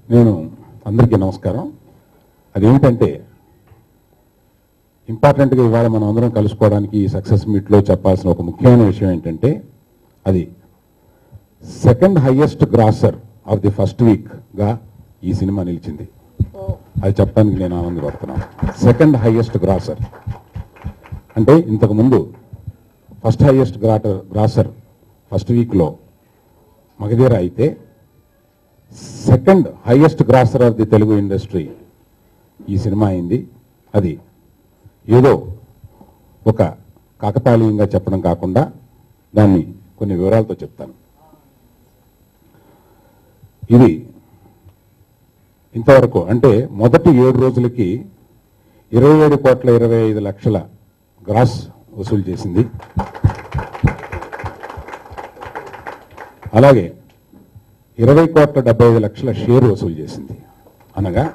నేను అందరికీ నమస్కారం. అదేంటంటే ఇంపార్టెంట్గా ఇవాళ మనం అందరం కలుసుకోవడానికి ఈ సక్సెస్ మీట్లో చెప్పాల్సిన ఒక ముఖ్యమైన విషయం ఏంటంటే అది second highest grosser of the first వీక్గా ఈ సినిమా నిలిచింది. అది చెప్పడానికి నేను ఆనందపడుతున్నాను. సెకండ్ హైయెస్ట్ గ్రాసర్ అంటే ఇంతకుముందు ఫస్ట్ హైయెస్ట్ గ్రాసర్ ఫస్ట్ వీక్లో మగధీర అయితే second highest grosser of the Telugu industry ఈ సినిమా అయింది. అది ఏదో ఒక కాకతాళీయంగా చెప్పడం కాకుండా దాన్ని కొన్ని వివరాలతో చెప్తాను. ఇది ఇంతవరకు అంటే మొదటి 7 రోజులకి 27,25,00,000 గ్రాస్ వసూలు చేసింది. అలాగే 20,75,00,000 షేర్ వసూలు చేసింది. అనగా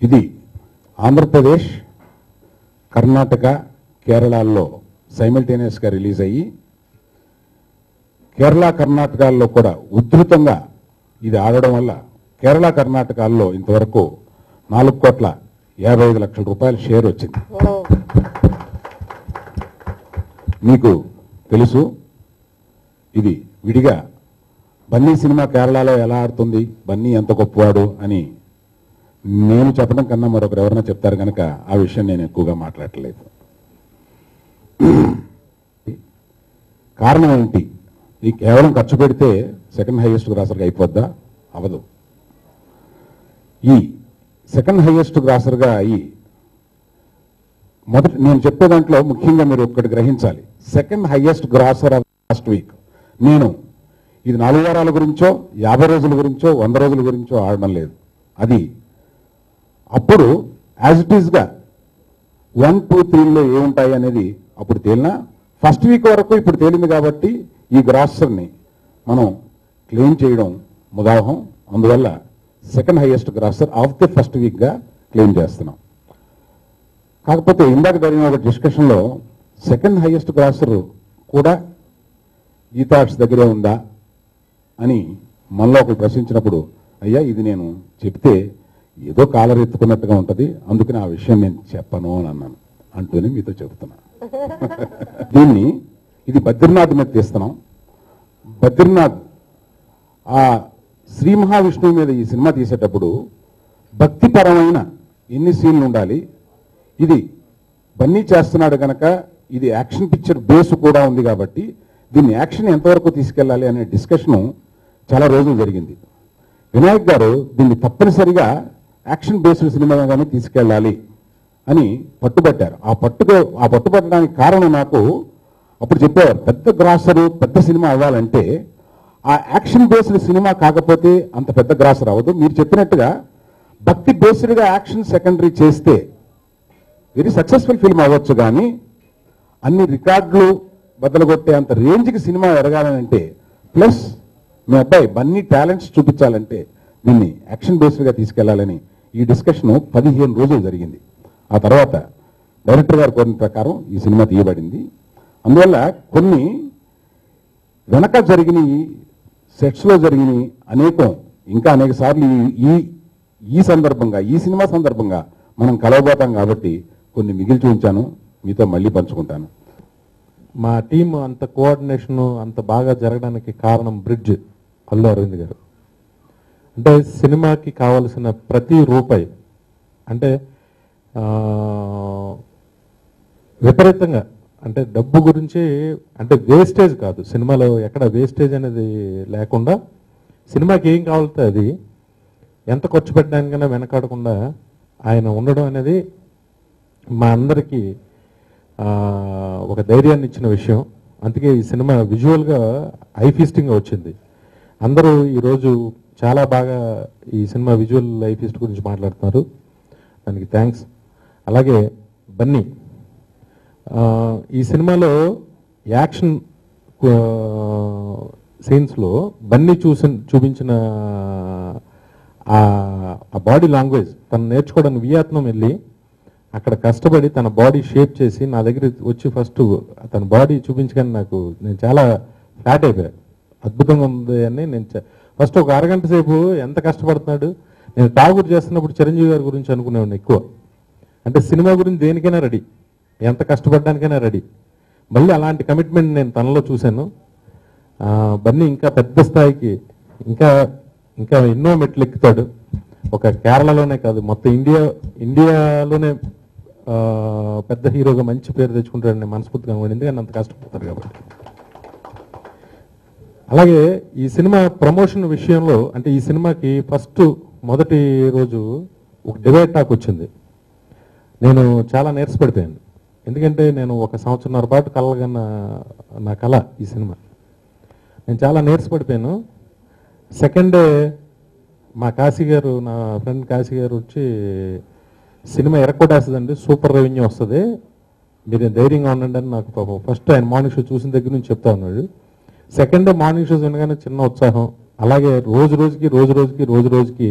ఇది ఆంధ్రప్రదేశ్, కర్ణాటక, కేరళలో సైమల్టేనియస్గా రిలీజ్ అయ్యి కేరళ, కర్ణాటకల్లో కూడా ఉధృతంగా ఇది ఆడడం వల్ల కేరళ, కర్ణాటకల్లో ఇంతవరకు 4,55,00,000 రూపాయల షేర్ వచ్చింది. మీకు తెలుసు ఇది విడిగా బన్నీ సినిమా కేరళలో ఎలా ఆడుతుంది, బన్నీ ఎంత గొప్పవాడు అని నేను చెప్పడం కన్నా మరొకరు ఎవరైనా చెప్తారు కనుక ఆ విషయం నేను ఎక్కువగా మాట్లాడలేదు. కారణం ఏంటి? ఈ కేవలం ఖర్చు పెడితే సెకండ్ హైయెస్ట్ గ్రాసర్గా అయిపోద్దా? అవదు. ఈ సెకండ్ హైయెస్ట్ గ్రాసర్గా అయ్యి మొదటి నేను చెప్పే దాంట్లో ముఖ్యంగా మీరు ఒక్కటి గ్రహించాలి. Second highest grosser of last week. నేను ఇది 4 వారాల గురించో 50 రోజుల గురించో 100 రోజుల గురించో ఆడడం లేదు. అది అప్పుడు యాజ్ ఇట్ ఈస్గా 1, 2, 3లో ఏముంటాయి అనేది అప్పుడు తేలినా ఫస్ట్ వీక్ వరకు ఇప్పుడు తేలింది కాబట్టి ఈ గ్రాసర్ని మనం క్లెయిమ్ చేయడం ముదావహం. అందువల్ల second highest grosser of the first వీక్గా క్లెయిమ్ చేస్తున్నాం. కాకపోతే ఇందాక జరిగిన ఒక డిస్కషన్లో సెకండ్ హైయెస్ట్ గ్రాసర్ కూడా గీతార్ట్స్ దగ్గరే ఉందా అని మనలో ఒకరు ప్రశ్నించినప్పుడు, అయ్యా ఇది నేను చెప్తే ఏదో కాలర్ ఎత్తుకున్నట్టుగా ఉంటుంది, అందుకని ఆ విషయం నేను చెప్పను అని అన్నాను. అంటూనే మీతో చెబుతున్నా. ఇది బద్రీనాథ్ మీద తీస్తున్నాం. బద్రీనాథ్ ఆ శ్రీ మహావిష్ణువు మీద ఈ సినిమా తీసేటప్పుడు భక్తిపరమైన ఎన్ని సీన్లు ఉండాలి, ఇది బన్నీ చేస్తున్నాడు కనుక ఇది యాక్షన్ పిక్చర్ బేస్ కూడా ఉంది కాబట్టి దీన్ని యాక్షన్ ఎంతవరకు తీసుకెళ్లాలి అనే డిస్కషను చాలా రోజులు జరిగింది. వినాయక్ గారు దీన్ని తప్పనిసరిగా యాక్షన్ బేస్డ్ సినిమాగానే తీసుకెళ్ళాలి అని పట్టుబట్టారు. ఆ పట్టుబట్టడానికి కారణం నాకు అప్పుడు చెప్పేవారు, పెద్ద గ్రాసరు పెద్ద సినిమా అవ్వాలంటే ఆ యాక్షన్ బేస్డ్ సినిమా కాకపోతే అంత పెద్ద గ్రాసర్ అవ్వదు. మీరు చెప్పినట్టుగా భక్తి బేస్డ్గా యాక్షన్ సెకండరీ చేస్తే వెరీ సక్సెస్ఫుల్ ఫిల్మ్ అవ్వచ్చు, కానీ అన్ని రికార్డులు బద్దలుగొట్టే అంత రేంజ్కి సినిమా ఎదగాలంటే ప్లస్ మీ అబ్బాయి బన్నీ టాలెంట్స్ చూపించాలంటే దీన్ని యాక్షన్ బేస్డ్గా తీసుకెళ్లాలని ఈ డిస్కషన్ 15 రోజులు జరిగింది. ఆ తర్వాత డైరెక్టర్ గారు కోరిన ప్రకారం ఈ సినిమా తీయబడింది. అందువల్ల కొన్ని వెనక జరిగినవి, సెట్స్లో జరిగినవి ఇంకా అనేక సార్లు ఈ సందర్భంగా ఈ సినిమా సందర్భంగా మనం కలవబోతాం కాబట్టి కొన్ని మిగిల్చి ఉంచాను, మీతో మళ్ళీ పంచుకుంటాను. మా టీం అంత కోఆర్డినేషన్ అంత బాగా జరగడానికి కారణం బ్రిడ్జ్ అల్లు అరవింద్ గారు. అంటే సినిమాకి కావలసిన ప్రతి రూపాయి అంటే విపరీతంగా అంటే డబ్బు గురించి అంటే వేస్టేజ్ కాదు, సినిమాలో ఎక్కడ వేస్టేజ్ అనేది లేకుండా సినిమాకి ఏం కావాలంటే అది ఎంత ఖర్చు పెట్టడానికైనా వెనకాడకుండా ఆయన ఉండడం అనేది మా అందరికీ ఒక ధైర్యాన్ని ఇచ్చిన విషయం. అందుకే ఈ సినిమా విజువల్గా ఐ ఫీస్టింగ్గా వచ్చింది. అందరూ ఈరోజు చాలా బాగా ఈ సినిమా విజువల్ ఐ ఫీస్ట్ గురించి మాట్లాడుతున్నారు, దానికి థ్యాంక్స్. అలాగే ఈ సినిమాలో యాక్షన్ సీన్స్లో బన్నీ చూపించిన ఆ బాడీ లాంగ్వేజ్ తను నేర్చుకోవడానికి వియత్నం వెళ్ళి అక్కడ కష్టపడి తన బాడీ షేప్ చేసి నా దగ్గర వచ్చి ఫస్ట్ తన బాడీ చూపించగానే నేను చాలా ఫ్లాట్ అయిపోయాను. అద్భుతంగా ఉంది అని నేను ఫస్ట్ ఒక అరగంట సేపు ఎంత కష్టపడుతున్నాడు. నేను టాగూర్ చేస్తున్నప్పుడు చిరంజీవి గారి గురించి అనుకునేవాడిని ఎక్కువ. అంటే సినిమా గురించి దేనికైనా రెడీ, ఎంత కష్టపడడానికైనా రెడీ. మళ్ళీ అలాంటి కమిట్మెంట్ నేను తనలో చూశాను. బన్నీ ఇంకా పెద్ద స్థాయికి ఇంకా ఇంకా ఎన్నో మెట్లు ఎక్కుతాడు. ఒక కేరళలోనే కాదు, మొత్తం ఇండియాలోనే పెద్ద హీరోగా మంచి పేరు తెచ్చుకుంటాడని నేను మనస్ఫూర్తిగా అనుకోండి, ఎందుకంటే అంత కష్టపడతారు కాబట్టి. అలాగే ఈ సినిమా ప్రమోషన్ విషయంలో అంటే ఈ సినిమాకి మొదటి రోజు ఒక డిబేట్ టాక్ వచ్చింది. నేను చాలా నీరసపడిపోయాను. ఎందుకంటే నేను 1 సంవత్సరంన్నర పాటు కలగన్న నా కళ ఈ సినిమా. నేను చాలా నీరసపడిపోయాను. సెకండ్ డే మా కాశీ గారు, నా ఫ్రెండ్ కాశీ గారు వచ్చి సినిమా ఎరక్కొట్టేస్తుందండి, సూపర్ రెవెన్యూ వస్తుంది, మీరు ధైర్యంగా ఉండండి అని నాకు పాపం ఫస్ట్ ఆయన మార్నింగ్ షో చూసిన దగ్గర నుంచి చెప్తా ఉన్నాడు. సెకండ్ డే మార్నింగ్ షోస్ వినగానే చిన్న ఉత్సాహం. అలాగే రోజు రోజుకి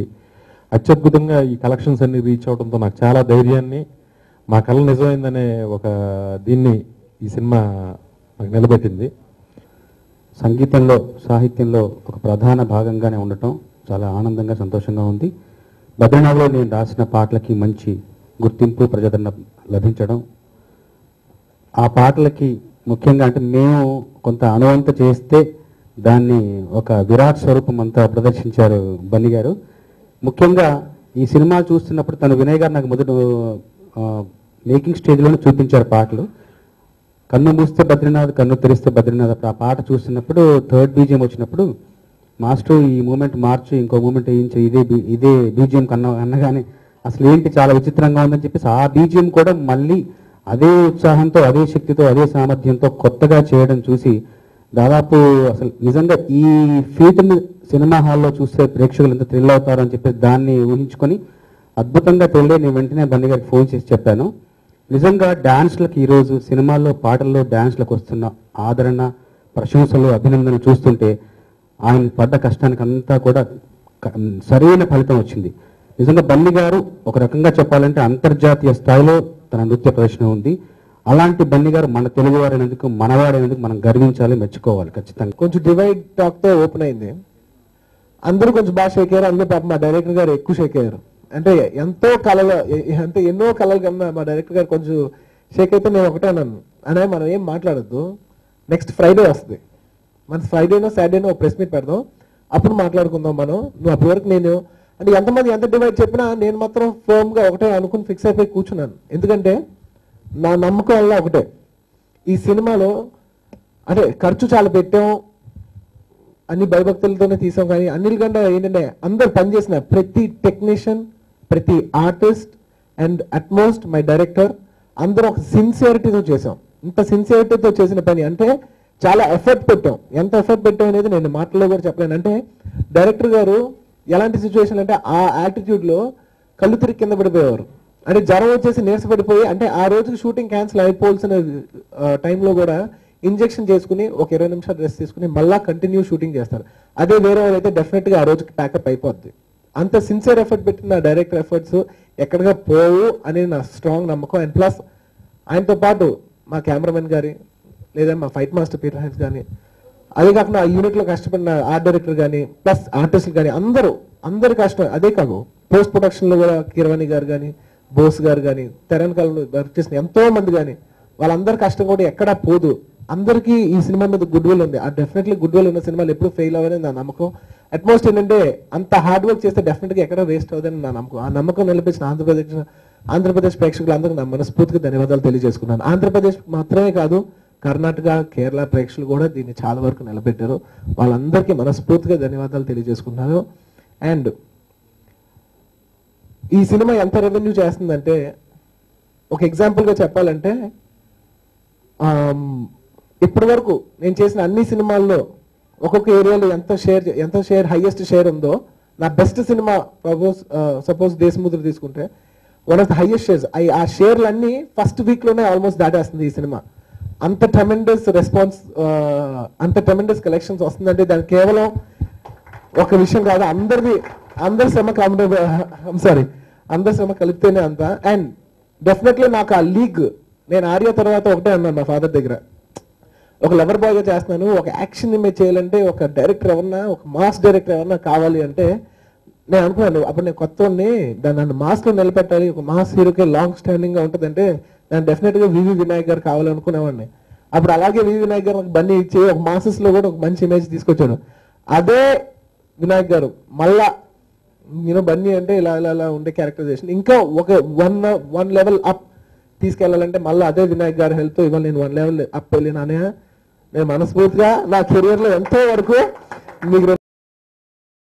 అత్యద్భుతంగా ఈ కలెక్షన్స్ అన్ని రీచ్ అవడంతో నాకు చాలా ధైర్యాన్ని, మా కళ నిజమైందనే ఒక దీన్ని ఈ సినిమా నాకు నిలబెట్టింది. సంగీతంలో సాహిత్యంలో ఒక ప్రధాన భాగంగానే ఉండటం చాలా ఆనందంగా సంతోషంగా ఉంది. బద్రీనాథ్లో నేను రాసిన పాటలకి మంచి గుర్తింపు ప్రజాదరణ లభించడం, ఆ పాటలకి ముఖ్యంగా అంటే మేము కొంత అనువంత చేస్తే దాన్ని ఒక విరాట్ స్వరూపం అంతా ప్రదర్శించారు బన్నీ గారు. ముఖ్యంగా ఈ సినిమా చూస్తున్నప్పుడు తను వినయ్ గారు నాకు మొదట మేకింగ్ స్టేజ్లోనే చూపించారు పాటలు. కన్ను మూస్తే బద్రీనాథ్, కన్ను తెరిస్తే బద్రీనాథ్. ఆ పాట చూస్తున్నప్పుడు థర్డ్ బీజిఎం వచ్చినప్పుడు మాస్టర్ ఈ మూమెంట్ మార్చి ఇంకో మూమెంట్ వేయించి ఇదే బీజిఎం అనగానే అసలు ఏంటి చాలా విచిత్రంగా ఉందని చెప్పేసి ఆ బీజిఎం కూడా మళ్ళీ అదే ఉత్సాహంతో, అదే శక్తితో, అదే సామర్థ్యంతో కొత్తగా చేయడం చూసి దాదాపు అసలు నిజంగా ఈ ఫీట్ని సినిమా హాల్లో చూస్తే ప్రేక్షకులు ఎంత థ్రిల్ అవుతారు అని చెప్పేసి దాన్ని ఊహించుకొని అద్భుతంగా తెలియ నేను వెంటనే బన్నీ గారికి ఫోన్ చేసి చెప్పాను. నిజంగా డాన్స్లకు ఈరోజు సినిమాల్లో పాటల్లో డాన్స్లకు వస్తున్న ఆదరణ, ప్రశంసలు, అభినందనలు చూస్తుంటే ఆయన పడ్డ కష్టానికి అంతా కూడా సరైన ఫలితం వచ్చింది. నిజంగా బన్నీ గారు ఒక రకంగా చెప్పాలంటే అంతర్జాతీయ స్థాయిలో తన నృత్య ప్రదర్శన ఉంది. అలాంటి బన్నీ గారు మన తెలుగువారైనందుకు, మనవాడైనందుకు మనం గర్వించాలి, మెచ్చుకోవాలి ఖచ్చితంగా. కొంచెం డివైడ్ టాక్తో ఓపెన్ అయింది. అందరూ కొంచెం బాగా షేక్ అయ్యారు. అందులో పాప మా డైరెక్టర్ గారు ఎక్కువ షేక్ అయ్యారు. అంటే ఎన్నో కళలు కన్నా మా డైరెక్టర్ గారు కొంచెం షేక్ అయితే నేను ఒకటే అన్నాను, అనే మనం ఏం మాట్లాడద్దు, నెక్స్ట్ ఫ్రైడే వస్తుంది, మన ఫ్రైడేనో సాటర్డేనో ఒక ప్రెస్ మీట్ పెడదాం, అప్పుడు మాట్లాడుకుందాం మనం. నువ్వు అప్పటి వరకు నేను అంటే ఎంతమంది ఎంత డివైడ్ చెప్పినా నేను మాత్రం ఫర్మ్గా ఒకటే అనుకుని ఫిక్స్ అయిపోయి కూర్చున్నాను. ఎందుకంటే నా నమ్మకం వల్ల ఒకటే, ఈ సినిమాలో అంటే ఖర్చు చాలా పెట్టాం, అన్ని భయభక్తులతోనే తీసాం, కానీ అన్నిటికంటే ఏంటంటే అందరు పనిచేసిన ప్రతి టెక్నీషియన్, ప్రతి artist and utmost my director అందరూ ఒక సిన్సియారిటీతో చేసాం. ఇంత సిన్సియారిటీతో చేసిన పని అంటే చాలా ఎఫర్ట్ పెట్టాం. ఎంత ఎఫర్ట్ పెట్టాం అనేది నేను మాటల్లో కూడా చెప్పలేను. అంటే డైరెక్టర్ గారు ఎలాంటి సిచ్యువేషన్ అంటే ఆ యాటిట్యూడ్లో కళ్ళు తిరిగి కింద పడిపోయేవారు. అంటే జ్వరం వచ్చేసి నీరసపడిపోయి, అంటే ఆ రోజుకి షూటింగ్ క్యాన్సిల్ అయిపోవాల్సిన టైంలో కూడా ఇంజెక్షన్ చేసుకుని ఒక 20 నిమిషాలు రెస్ట్ తీసుకుని మళ్ళా కంటిన్యూ షూటింగ్ చేస్తారు. అదే వేరే వాళ్ళు అయితే డెఫినెట్గా ఆ రోజుకి ప్యాకప్ అయిపోద్ది. అంత సిన్సియర్ ఎఫర్ట్ పెట్టిన డైరెక్టర్ ఎఫర్ట్స్ ఎక్కడిగా పోవు అనేది నా స్ట్రాంగ్ నమ్మకం. అండ్ ప్లస్ ఆయనతో పాటు మా కెమెరామెన్ గారి లేదా మా ఫైట్ మాస్టర్ పీటర్ హైన్స్ కానీ, అదే కాకుండా ఆ యూనిట్లో కష్టపడిన ఆర్ట్ డైరెక్టర్ కానీ ప్లస్ ఆర్టిస్టులు కానీ అందరు కష్టం. అదే కాదు పోస్ట్ ప్రొడక్షన్లో కూడా కీరవాణి గారు కానీ, బోస్ గారు కానీ, తెరనకాలంలో వర్క్ చేసిన ఎంతో మంది కానీ వాళ్ళందరి కష్టం కూడా ఎక్కడా పోదు. అందరికీ ఈ సినిమా మీద గుడ్ విల్ ఉంది. ఆ డెఫినెట్లీ గుడ్ విల్ ఉన్న సినిమాలు ఎప్పుడు ఫెయిల్ అవ్వదని నా నమ్మకం. అట్మోస్ట్ ఏంటంటే అంత హార్డ్ వర్క్ చేస్తే డెఫినెట్గా ఎక్కడ వేస్ట్ అవుతుందని నా నమ్మకం. ఆ నమ్మకం నిలిపించిన ఆంధ్రప్రదేశ్ ప్రేక్షకులందరికీ నా మనస్ఫూర్తిగా ధన్యవాదాలు తెలియజేసుకున్నాను. ఆంధ్రప్రదేశ్ మాత్రమే కాదు, కర్ణాటక, కేరళ ప్రేక్షకులు కూడా దీన్ని చాలా వరకు నిలబెట్టారు. వాళ్ళందరికీ మనస్ఫూర్తిగా ధన్యవాదాలు తెలియజేసుకున్నాను. అండ్ ఈ సినిమా ఎంత రెవెన్యూ చేస్తుందంటే ఒక ఎగ్జాంపుల్గా చెప్పాలంటే ఇప్పటి వరకు నేను చేసిన అన్ని సినిమాల్లో ఒక్కొక్క ఏరియాలో ఎంత షేర్ హైయెస్ట్ షేర్ ఉందో, నా బెస్ట్ సినిమా సపోజ్ దేశముద్ర తీసుకుంటే one of the highest shares. ఆ షేర్లన్నీ ఫస్ట్ వీక్ లోనే ఆల్మోస్ట్ దాటేస్తుంది ఈ సినిమా. అంత ట్రెమెండస్ రెస్పాన్స్, అంత ట్రెమెండస్ కలెక్షన్స్ వస్తుందంటే దానికి కేవలం ఒక విషయం కాదు, అందరి శ్రమ అందరి శ్రమ కలిపితేనే అంత. అండ్ డెఫినెట్లీ నాకు ఆ లీగ్, నేను ఆర్య తర్వాత ఒకటే అన్నాను మా ఫాదర్ దగ్గర, ఒక లవర్ బాయ్ గా చేస్తున్నాను, ఒక యాక్షన్ ఇమేజ్ చేయాలంటే ఒక డైరెక్టర్ ఎవరన్నా, ఒక మాస్ డైరెక్టర్ ఎవరన్నా కావాలి అంటే నేను అనుకున్నాను. అప్పుడు నేను కొత్తవాడిని, దాన్ని నన్ను మాస్ లో నిలబెట్టాలి, ఒక మాస్ హీరోకి లాంగ్ స్టాండింగ్ గా ఉంటుందంటే నేను డెఫినెట్ గా వివి వినాయక్ గారు కావాలనుకునేవాడిని. అప్పుడు అలాగే వివి వినాయక్ గారు బన్నీ ఇచ్చి ఒక మాసెస్ లో కూడా ఒక మంచి ఇమేజ్ తీసుకొచ్చాడు. అదే వినాయక్ గారు మళ్ళా బన్నీ అంటే ఇలా ఇలా ఇలా ఉండే క్యారెక్టరైజేషన్ ఇంకా ఒక వన్ లెవెల్ అప్ తీసుకెళ్లాలంటే మళ్ళీ అదే వినాయక్ గారి హెల్త్ ఇవాళ నేను 1 లెవెల్ అప్ వెళ్ళినానే. నేను మనస్ఫూర్తిగా నా కెరియర్ లో ఎంతో వరకు మీకు